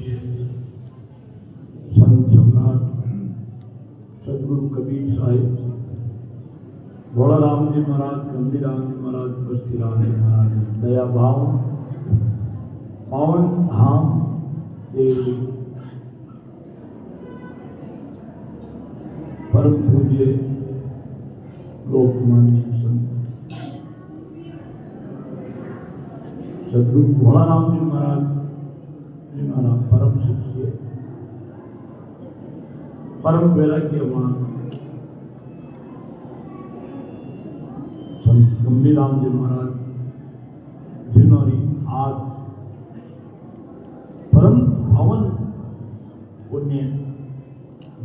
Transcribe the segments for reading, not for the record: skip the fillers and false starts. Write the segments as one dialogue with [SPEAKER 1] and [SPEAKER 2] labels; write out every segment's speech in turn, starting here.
[SPEAKER 1] पूज्य संत सम्राट सदगुरु कबीर साहिब, भोला राम जी महाराज, गंभीर राम जी महाराज, बस्ती राम जी महाराज, दया भाव पावन धाम देवी, परम पूज्य लोकमान्य संत सदगुरु भोला राम जी महाराज जी महाराज, परम शिष्य, परम वैराग्यवान संत गंभीर राम जी महाराज, जिन्होंने आज परम पावन पुण्य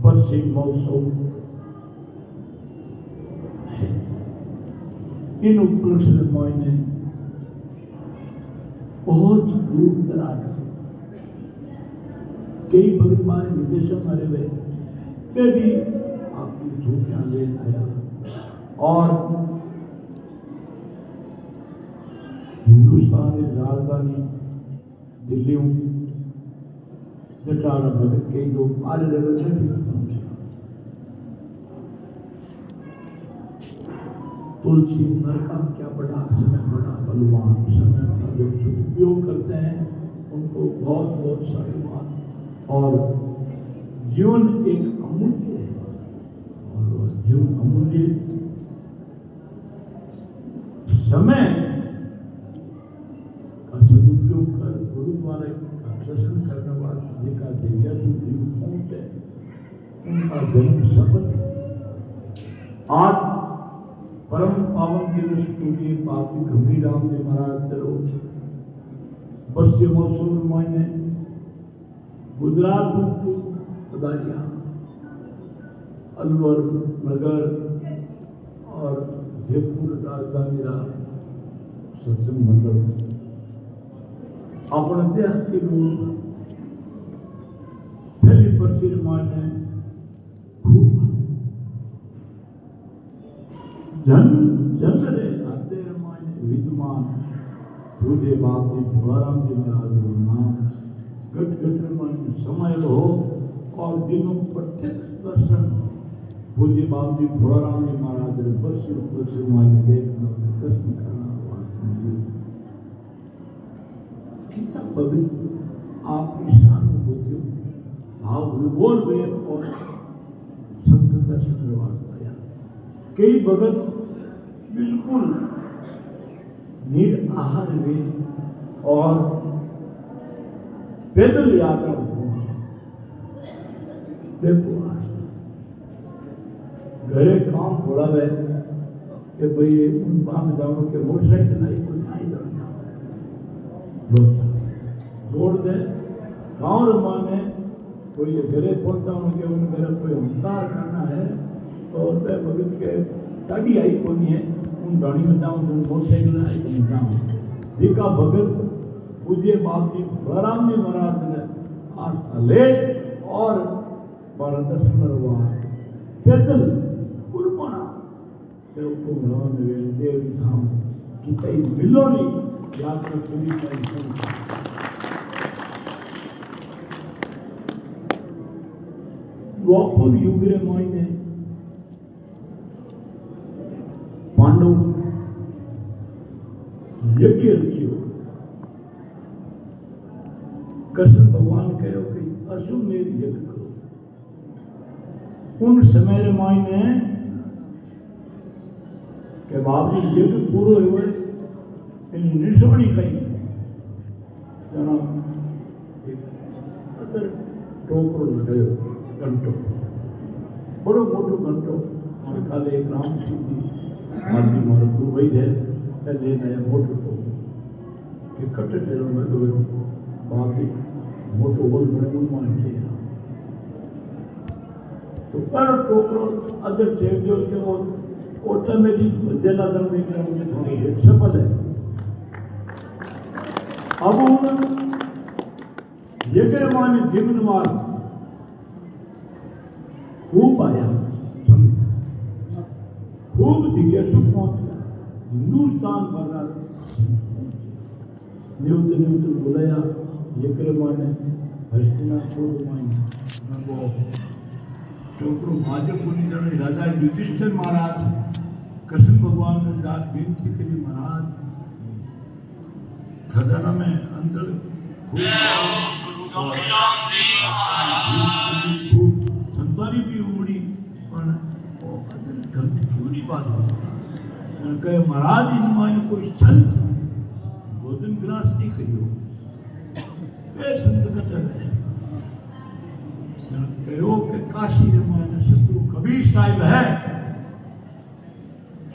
[SPEAKER 1] बरसी महोत्सव है। इन उपलक्ष्य में बहुत दूर दराज से कई भगत मारे विदेशों में रहे वे भी आपकी झूठियां ले आया और हिंदुस्तान की राजधानी दिल्ली जटाड़ा भगत कई लोग आरे लेवल से भी पहुंचे। तुलसी नरका क्या बड़ा समय, बड़ा बलवान समय का जो सदुपयोग करते हैं उनको बहुत बहुत साधुवाद। और जीवन एक अमूल्य है और वह जीवन अमूल्य समय का सदुपयोग कर गुरुद्वारे का दर्शन करने वाले सभी का दिव्या सुजीव पहुंचे, उनका जन्म सफल। आज परम पावन दिवस पूज्य बापू गंभीर राम जी महाराज चलो बरसी महोत्सव महीने गुजरात पधारिया, अलवर नगर और जयपुर राजधानी सत्संग मंडल अपने देश के लोग पहली बरसी महीने खूब जन जन रे आते रमाने विद्वान पूज्य बाप जी भोला राम जी महाराज नाम गट गट रमाने समय हो और दिनों प्रत्यक्ष दर्शन पूज्य बाप जी भोला राम जी महाराज ने वर्ष माने देखना दर्शन करना कितना पवित्र आपकी सहानुभूति भाव विभोर वे और संत दर्शन करवाया। कई भगत बिल्कुल निराहार वे और पैदल यात्रा पहुंचे। देखो आज घरे काम थोड़ा है कि भाई उन बाम जाओ के मोटरसाइकिल आई कोई नहीं जाना दौड़ दे गाँव रमाने कोई घरे पहुंचा के उन घर कोई हमकार करना है और मैं भगत के गाड़ी आई कोनी है उन गाड़ी में जाऊँ मोटरसाइकिल आई तो जाऊँ जिका भगत पूज्य बाप जी राम जी महाराज ने आस्था ले और बारह दर्शन पैदल कुर्बाना देव धाम की तई मिलोनी यात्रा पूरी करी। द्वापर युग रे मायने पांडव यज्ञ रखियो कृष्ण भगवान कहो कि अश्वमेध यज्ञ करो। उन समय रे मायने के बाबू यज्ञ पूरो हुए इन निशानी कही जना एक अदर टोकरो लगायो घंटो बड़ो मोटो घंटो और खाली एक राम सिद्धि आदमी मारो गुरु वही है पहले नया मोटो टोकरो कि कट्टे तेरो में दो बाकी मोटो बोल बड़े मान किया तो पर टोकरो अदर टेप जो के वो ऑटोमेटिक जेला दर में मुझे थोड़ी है सफल है। अब ये करे माने जीवन मार खूब आया संत खूब जिज्ञासु पहुंचा हिंदुस्तान भर न्यूज बुलाया ये करे माने હસ્તિનાપુર નગો ચોકડું ભાજપુની જણે રાજા યુધિષ્ઠિર મહારાજ કૃષ્ણ भगवान ने जात विनती करी महाराज खजाना में अंदर खूब संतानी भी उमड़ी पर घंटी बात कहे महाराज इनमें कोई संत भोजन ग्रास नहीं करियो वे संत कटर है कहो कि काशी में सतगुरु कबीर साहिब है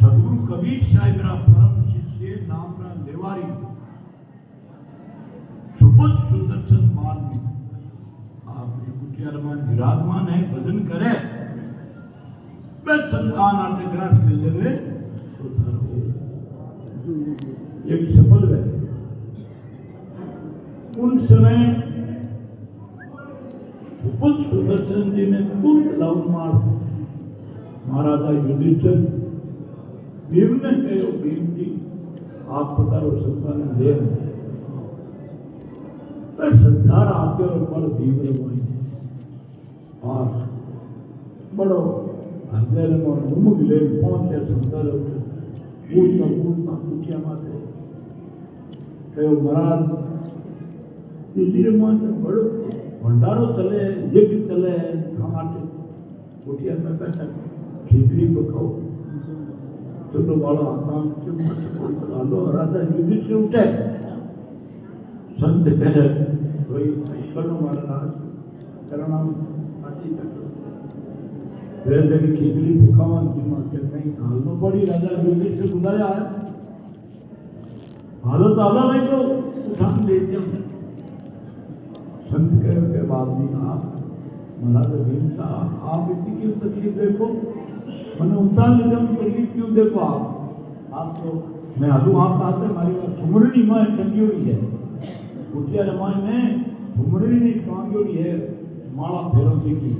[SPEAKER 1] सतगुरु कबीर साहिब रा परम शिष्य नाम रा लेवारी सुबुध सुदर्शन मान में आप कुटियार में विराजमान है भजन करे वे संतान आते ग्रास कर लेवे तो थारो एक सफल है उन समय सुबुध सुदर्शन जी ने तुरंत लाभ मार महाराजा युधिष्ठिर भीम ने कहो भीम जी आप पधारो संतान दे संसार आते और बड़ भीम रमाई और बड़ो हृदय में मुमुख ले पहुंचे संतान पूछता पूछता कुटिया माथे कहो महाराज दिल्ली माथे बड़ो भंडारो चले यज्ञ चले खाटे कुटिया में बैठा खिचड़ी पकाओ चलो वाला आता आलो राजा युधिष्ठिर उठे संत कहे भाई करो महाराज करना पार्टी करो वेद की खिचड़ी भूखावन दिमाग के नहीं हालनो पड़ी राजा युधिष्ठिर बुलाया है हालो तो हालो नहीं तो उठान ले दिया संत कहे के बाद भी आप महाराज भीम साहब आप इतनी क्यों तकलीफ देखो मैंने उतार ले जाऊं तकलीफ क्यों देखो आप तो मैं आलू आप आते हमारी बात सुमरनी माँ टंगी हुई है कुटिया रमाई में सुमरनी नहीं टांगी हुई है माला फेरो देखी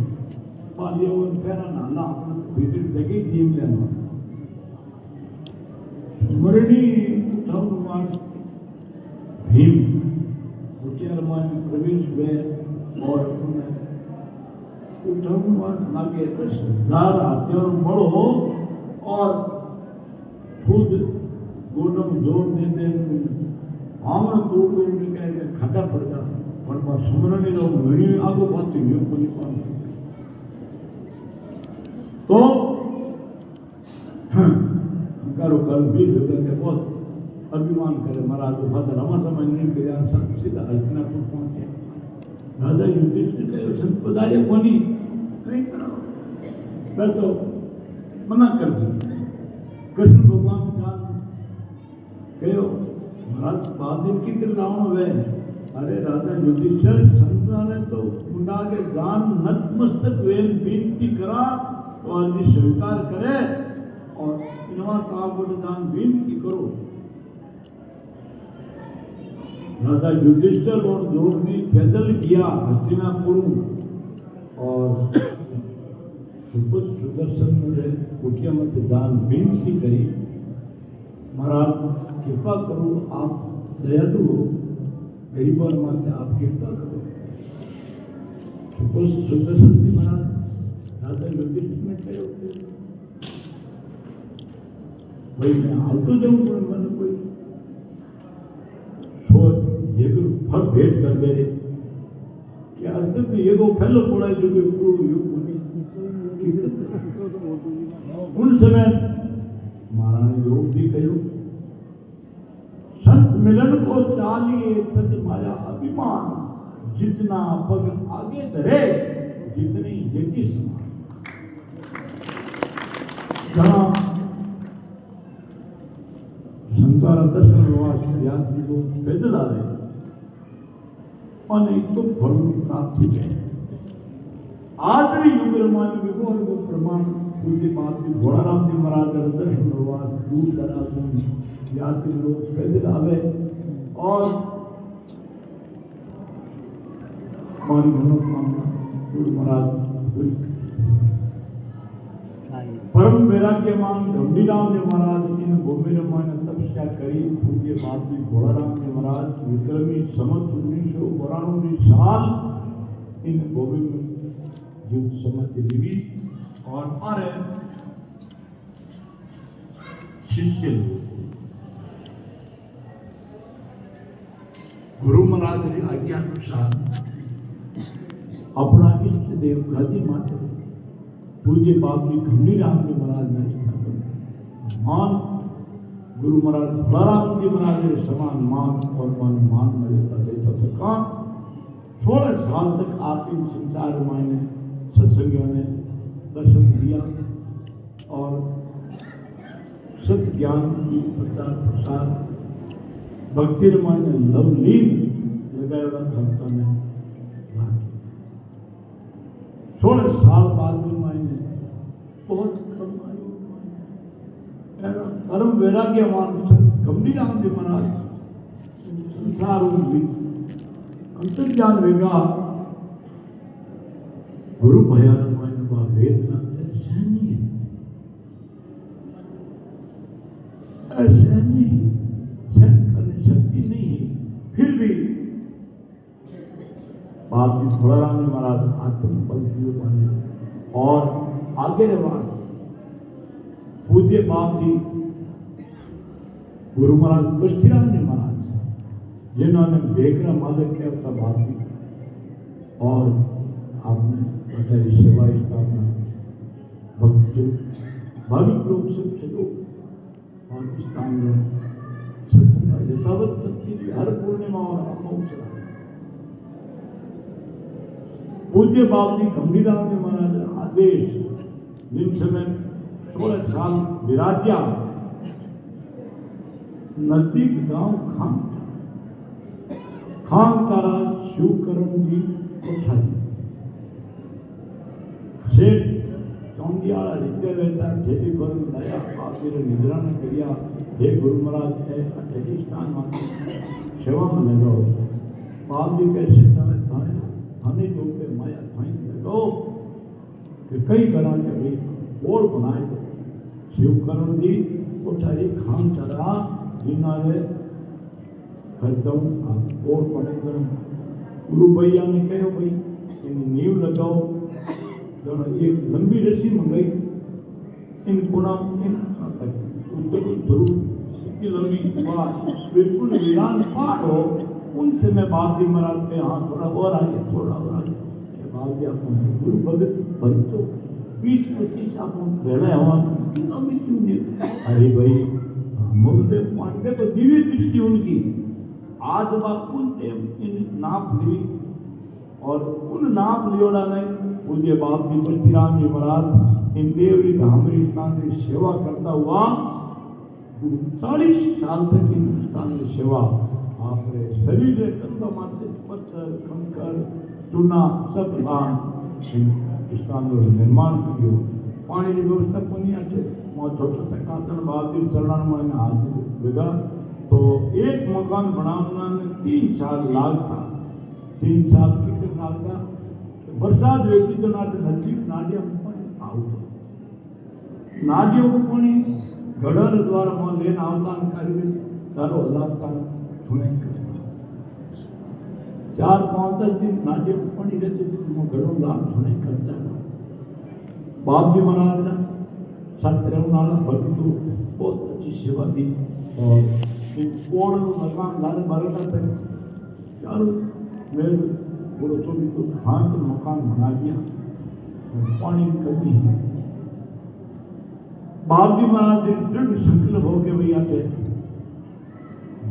[SPEAKER 1] बालियो फेरा नाला अपना भीतर जगह जीव लेना सुमरनी उठाओ मार भीम कुटिया रमाई में प्रवेश हुए और लागे ज़्यादा हथियार बड़ो और खुद गोडम जोर दे दे आमन तोड़ दो कहे खड्डा पड़ जा पर बात सुमरनी लोग मेरी आगो बात ही को नहीं पान तो करो कल भी जगह के बहुत अभिमान करे महाराज बात रमा समझ नहीं करे सीधा हस्तिनापुर पहुंचे राजा युधिष्ठिर कहे संपदाय कोनी कहीं करो मैं तो मना कर दी कृष्ण भगवान जान कहो महाराज बाद दिन की रावण वे अरे राजा युधिष्ठिर संतान तो मुंडा के जान नतमस्तक वेल बेनती करा तो आदमी स्वीकार करे और इनवा साहब जान बेनती करो राजा युधिष्ठिर और द्रौपदी पैदल किया हस्तिनापुर और सुदर्शन ने कुटिया में दान विनती करी महाराज कृपा करो आप दयालु हो गरीबों माते आप कृपा करो सुदर्शन जी महाराज राजा युधिष्ठिर ने कहो भाई मैं हाल तो जाऊं पर मन कोई ये फल भेंट कर दे रहे कि आज तक ये को फैलो पड़ा है जो कि पूर्ण युग उन समय महारानी द्रौपदी कहो संत मिलन को चालिए तज माया अभिमान जितना पग आगे धरे जितनी यज्ञ समान जहां संतारा दर्शन निवास यात्री को पैदल आ रहे अनेक तो फल प्राप्ति है आदरी युग रमान विभोर को प्रमाण पूज्य बात भी घोड़ाराम जी महाराज दर्शन निवास दूर दराज यात्री लोग पैदल आवे और हमारी मनोकामना गुरु महाराज परम वैराग्यमान गंभीराम जी महाराज इन भूमि रमान तपस्या करी पूज्य बात भी घोड़ाराम जी महाराज विक्रमी समत 1992 साल इन गोविंद युद्ध समाधि लीवी और हमारे शिष्य गुरु महाराज की आज्ञा अनुसार अपना इष्ट देव गादी माते पूज्य बाबू खंडी राम जी महाराज ने स्थापन मान गुरु महाराज तुलाराम जी महाराज के समान मान और मान मिलता देता था। 16 साल तक आप इन संसार मायने सत्संगियों ने दर्शन दिया और सत्य ज्ञान की प्रचार प्रसार भक्ति मायने लवलीन लगाया भक्तों ने 16 साल बाद में मायने बहुत कम आयु परम वैराग्यवान गंभीर राम जी महाराज संसार अंतर्जान वेगा गुरु भयान मायने बा वेदना असहनीय सहन करने शक्ति नहीं है। फिर भी बाप जी तुलाराम जी महाराज आत्मबल बने और आगे रवाज पूज्य बाप जी गुरु महाराज बस्तीराम जी महाराज जिन्होंने देखना मालिक क्या होता बाप जी और आपने बताई सेवा स्थापना भक्त भाविक लोग सब चलो पाकिस्तान में सत्संग यथावत तथ्य हर पूर्णिमा और अमावस्या पूज्य बाप जी गंभीर राम जी महाराज आदेश जिन समय 16 साल विराज्या नजदीक गांव खामतारा शिवकरण जी कोठारी सेठ चौंदियाला रीते रहता जेली भर नया पापीर निद्रा ने करिया हे गुरु महाराज ऐसा ठेठी स्थान में सेवा में लगाओ बाप जी कैसे थाने जो के माया थाई लगाओ कि कई करा के भाई बोल बनाए दो शिवकरण जी कोठारी खाम चढ़ा जिन्होंने खर्चों बोल पड़े गुरु भैया ने कहो भाई इन नींव लगाओ एक लंबी रस्सी मंगाई इन पुनः इन उत्तर जरूर इतनी लंबी बात बिल्कुल वीरान पार हो उनसे मैं बाप जी महाराज के यहाँ थोड़ा और आगे थोड़ा और आगे बाप जी आप गुरु भगत भाई तो 20-25 आप रहना हवा लंबी क्यों नहीं अरे भाई मुझे पांडे को दिव्य दृष्टि उनकी आज बात उन इन नाप ली और उन नाप लियोड़ा ने पूज्य बाप जी बस्तीराम जी महाराज इन देवरी धामरी स्थान की सेवा करता हुआ 40 साल तक हिंदुस्तान की सेवा आपने शरीर कंधा माथे पत्थर कंकर चूना सब लान स्थान निर्माण करियो पानी की व्यवस्था को नहीं आते वहाँ छोटा सा कातन बाप जी चरण में हाथ लगा तो एक मकान बनाना 3 साल लागता 3 साल कितने लागता बरसात वेती तो नदी नाडिया नाडियों को पानी गढ़र द्वारा वहां लेना आवता कार्य तारो हलावता सुनाई करता 4-5 दिन नाडियों को पानी रहते थे तो गढ़ों लाभ सुनाई करता बाप जी महाराज ने सत्यनारायण भक्त बहुत अच्छी सेवा दी और कोड़ मकान लाने बारह तक चारों मेरे बोलो तो भी तो खान से मकान बना दिया पानी की कमी है बाप जी महाराज दृढ़ संकल्प हो के भैया के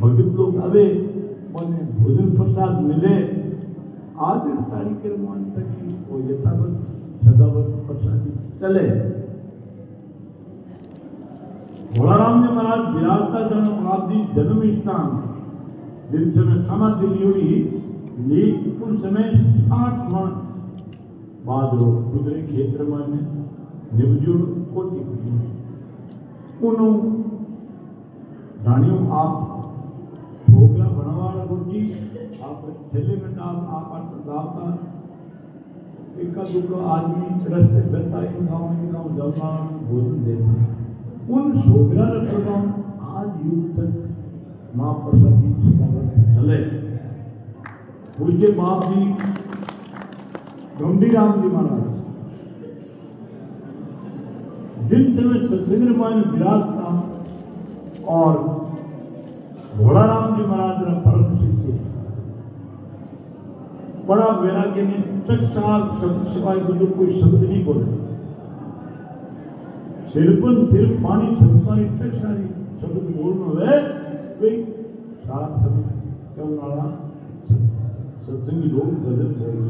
[SPEAKER 1] भगत लोग अबे मैंने भोजन प्रसाद मिले आज तारीख के मान तक की वो यथावत सदावत प्रसाद चले भोलाराम जी महाराज विरासता जन्म आप जी जन्म स्थान जिन समय समाधि लियोड़ी ली उन समय 60 मन बाद गुजरे क्षेत्र में निवजू कोटी उन रानियों आप ढोकला बनवाड़ा रोटी आप थैले में डाल आप डालता एका दुका आदमी रस्ते बैठा इन गाँव जमा भोजन देता उन छोकरा प्रभाव आज युग तक माँ प्रसादी चले पूज्य बाप जी गंभीराम जी महाराज जिन समय सत्संग में विराज था और भोलाराम जी महाराज ने परम शिष्य बड़ा वैराग्य ने टकसाल शब्द सिवाय तो कोई शब्द नहीं बोले सिर्फ पानी संसारी टकसारी शब्द बोलना है वे सात शब्द क्यों नाला सत्संगी लोग भजन बोल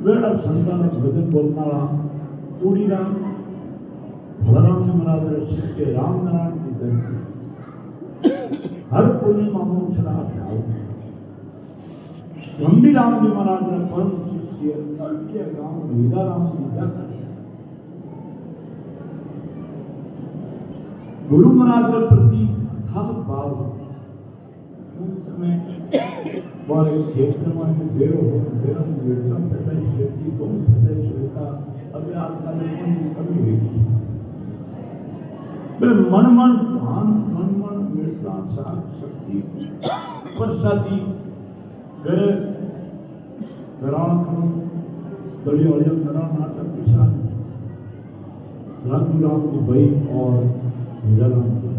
[SPEAKER 1] वेड़ा संतान भजन बोलना पूरी राम भोलाराम जी महाराज शिष्य राम नारायण की धरती हर पूर्णिमा मोक्षणा ध्यान गंभीराम जी महाराज ने परम शिष्य के गांव हीराराम जी जाकर गुरु महाराज के प्रति अथाह भाव उन समय बड़े क्षेत्र में बेरो बेरम बेरम पैदा छेती कौन पैदा छेता अभी आजकल में कमी हुई मन मन ध्यान मन मन मिलता साख शक्ति प्रसादी घर घराण करो गली वाले घराण नाटक किसान राम जी भाई और हीराराम जी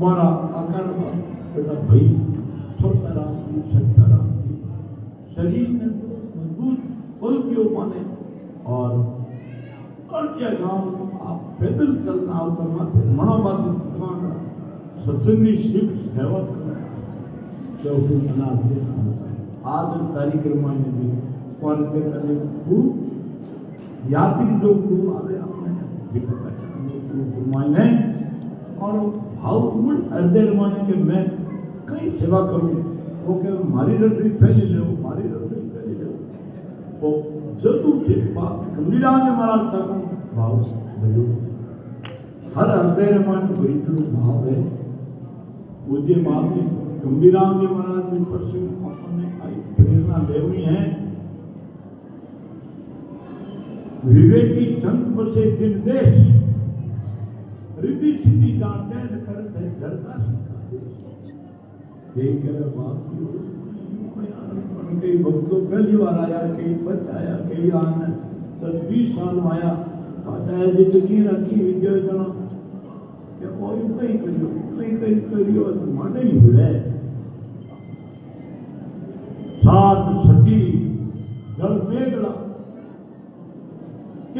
[SPEAKER 1] मारा आकार बेटा भाई छोटा राम जी सत्ता राम जी शरीर में मजबूत पलकियों माने और क्या गांव आप पैदल चलना उतरना थे मनोबादी दिखाना सत्संगी शिव सेवा करना क्योंकि अनाथ आज तारीख रमाने भी और करने खूब यात्री जो गुरु आवे अपने मायने और भाव हृदय रमाने के मैं कई सेवा करूं वो के मारी रसोई पहले लो मारी रसोई पहले लो वो जरूर ठीक बात गंभीराम जी महाराज तक भाव हर हृदय रमान गरीब भाव है पूज्य महात्मा गंभीराम जी महाराज जी प्रसंग अपने आई प्रेरणा लेनी है विवेकी संत बसे दिन देश रिद्धि सिद्धि जाते करत है धरता देख कर बात कई भक्तों पहली बार आया कई बच आया कई आना 10-20 साल में आया चाहे जिंदगी रखी विद्या કે કોઈ કઈ કર્યો માટે हुए सात सती जल मेघला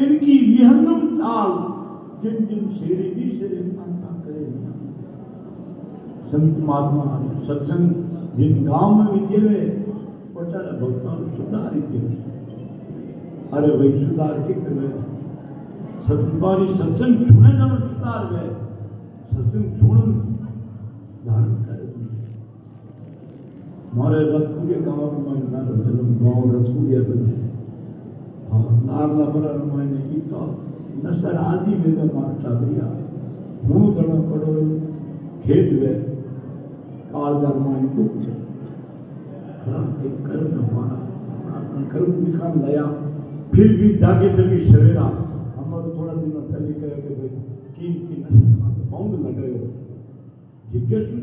[SPEAKER 1] इनकी विहंगम चाल जिन जिन शेरे भी शेरे इंसान करे संत महात्मा सत्संग जिन गांव में विद्ये पोचारा भक्तों सुधारी थी अरे भाई सुधार के करे सत्तारी सत्संग सुने जब सुधार गए सत्संग सुन धारण करे मारे रतपुरिया गांव में नार जन्म गांव रतपुरिया बने और नारला बड़ा मैंने की तो नसर आदि में मार चाबरिया हूँ गणो पड़ो खेत वे कालदार मान दुख खरा के कर्म हमारा अपना कर्म दिखा लया फिर भी जागे जगी सवेरा हमारे थोड़ा दिनों पहले कहे कि भाई की नशे में तो बाउंड लगे जिज्ञासु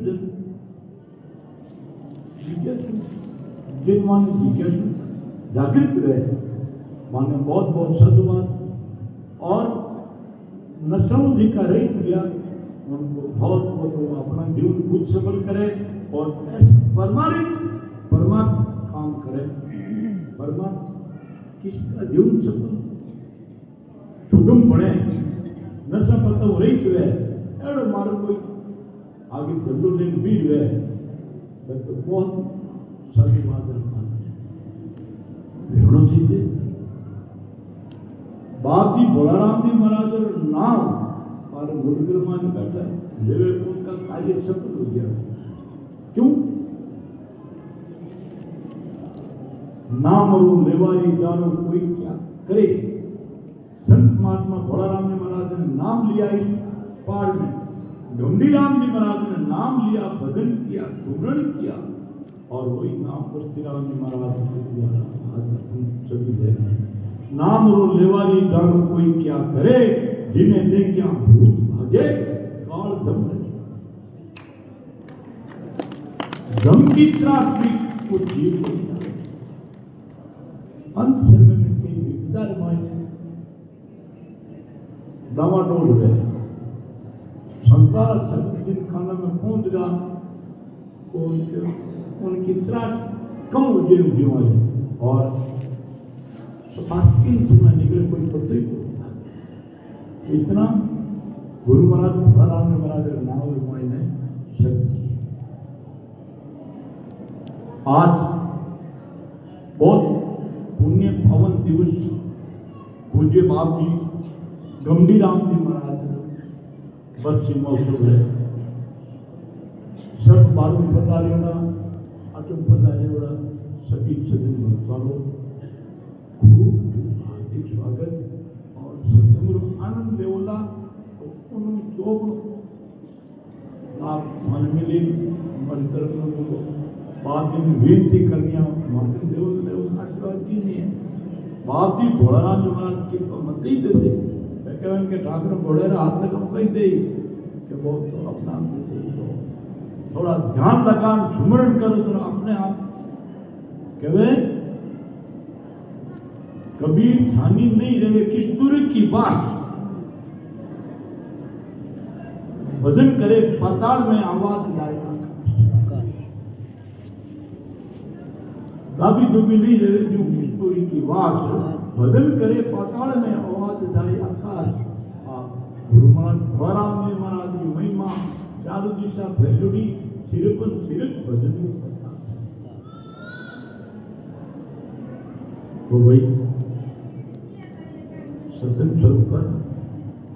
[SPEAKER 1] जिन मान जिज्ञासु जागृत रहे माने बहुत बहुत सदवाद और नशों जिका रहित गया उनको बहुत बहुत अपना जीवन खुद सफल करे और परमात्मा काम करे परमात्मा किसका जीवन सफल छुटुम पड़े नशा पता हो रही है एड़ो मारो कोई आगे झंडो लेन भी हुए तो बहुत सारी बात भेड़ो चाहिए बाप जी भोलाराम जी महाराज और नाम और गुरुग्रमा ने बैठा लेवे उनका कार्य सफल हो गया क्यों नाम और लेवारी जानो कोई क्या करे संत महात्मा भोलाराम जी महाराज ने नाम लिया इस पहाड़ में गंभीराम जी महाराज ने नाम लिया भजन किया सुमरण किया और वही नाम परशुराम जी महाराज सभी ले रहे हैं नाम रो लेवारी जानो कोई क्या करे जिन्हें देख क्या भूत भागे काल जम लगे गम की त्रास भी वो जीव को नहीं आवे। अंत समय में कई विकदार मायने डावाडोल हुए, संतान सब जिन खाना में पहुंच गया, उनकी त्रास कम हो जाए जीवन और आस्किन समय निकले कोई पता ही नहीं। इतना गुरु महाराज भराराम ने महाराज नाम मायने शक्ति है। आज बहुत पुण्य पावन दिवस पूज्य बाप जी गंभीर राम जी महाराज वर्षी महोत्सव है। सब 12 पधारियों आठों पधारियों सभी सभी भक्तों खूब हार्दिक स्वागत और सत्संग आनंद लेवला उन्होंने जो आप मन मिले हमारी तरफ बाप जी ने विनती करनी मार्टिन देवल ने उस आशीर्वाद की नहीं है। बाप जी भोलाराम जी महाराज की मत ही देते, मैं कह उनके ठाकुर घोड़े हाथ लगा कहीं दे कि वो तो अपना देते, थोड़ा ध्यान लगा सुमरण करो तो अपने आप कहे कबीर ध्यानी नहीं रहे किस्तूरी की बात भजन करे पाताल में आवाज लाएगा दाबी दुबी नहीं रहे जो किस्तूरी की वास भजन करे पाताल में आवाज जाए आकाश। गुरु महाराज ने महाराज की महिमा चारू दिशा फैलुड़ी सिरपन सिरक भजन तो भाई सत्संग स्वरूप पर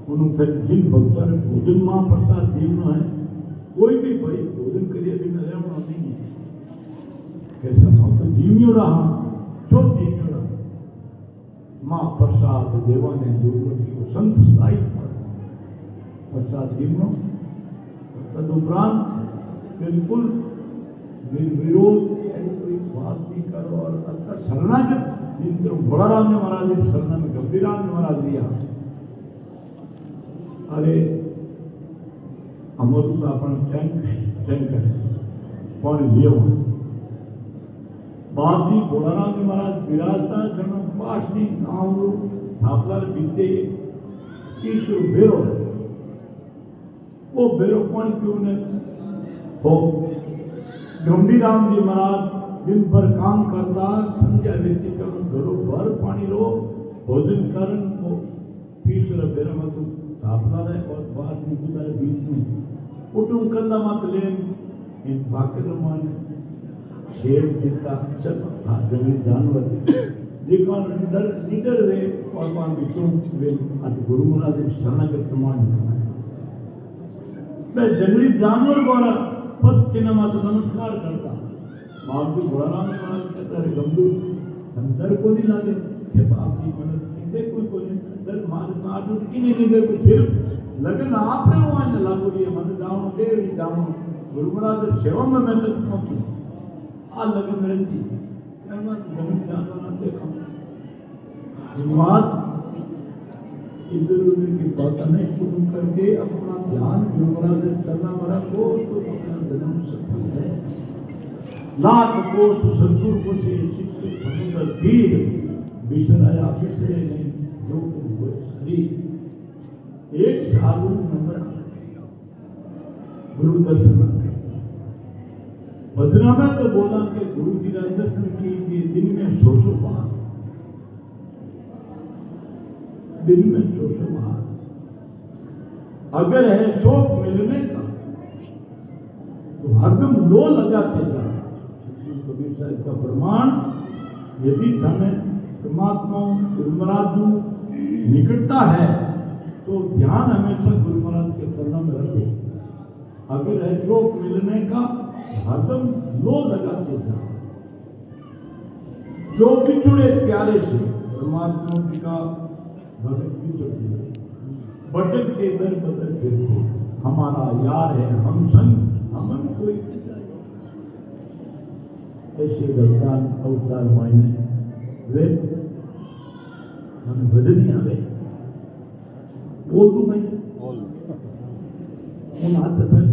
[SPEAKER 1] उन्होंने फिर जिन भक्तों ने भोजन महाप्रसाद जीवना है कोई भी भाई भोजन करिए बिना रहना नहीं है। कैसा मां तो जीवियों रहा जो जीवियों रहा महाप्रसाद देवा ने दुर्गति को संत स्थाई प्रसाद जीवनो तदुपरांत बिल्कुल निर्विरोध कोई बात नहीं करो और अच्छा शरणागत जिन भोलाराम ने महाराज शरणा में गंभीराम ने महाराज लिया। अरे अमर तो अपना टैंकर पानी लियो बाप जी भोलाराम जी महाराज विराजता जन्म पास नहीं गाँव थापलार बीते ईश्वर बेरो है वो बेरो पानी क्यों ने हो गंभीराम जी महाराज दिन भर काम करता संध्या व्यक्ति कर घरों भर पानी रो भोजन कर वो ईश्वर बेरा मत थापला है और बाहर निकलता है बीच में कुटुंब कंदा मत ले इन भाकर मान शेर चित्ता सब जंगली जानवर जिका निडर वे और मान बिचों वे आज गुरु महाराज शरणागत प्रमाण मैं जंगली जानवर द्वारा पद चिन्ह मत नमस्कार करता बाप जी भोलाराम महाराज कहता है गंभीर डर को नहीं लागे कि बाप जी मदद की कोई को डर मार की नहीं दे को सिर्फ लगन आपने वहां न लागू दिए मन जाऊं दे जाऊं गुरु महाराज सेवा में मैं तक पहुंचू आ लगन रहती कहना जमीन जानना देखा बात इधर उधर की बात नहीं शुरू करके अपना ध्यान गुरु महाराज चलना मरा को तो अपना जन्म सफल है। लाख कोष सदगुरु को से शिष्य समुद्र तीर विसराया विसरे नहीं जो शरीर एक साल नंबर गुरु दर्शन भजना में तो बोला कि गुरु जी का दर्शन कीजिए दिन में 100 बार दिन में 100 बार अगर है शोक मिलने का तो हरदम लो लगाते जा कबीर साहब का प्रमाण यदि हमें परमात्मा गुरु महाराज निकटता है तो ध्यान हमेशा गुरु महाराज के चरणों में रखे। अगर है शोक मिलने का हरदम लो लगाते जा जो बिछुड़े प्यारे से परमात्मा का भगत बिछुड़े भटक के दर बदल फिरते हमारा यार है हम संग हमन कोई ऐसे भगवान अवतार मायने वे मन भजनी आवे बोल तू भाई उन हाथ में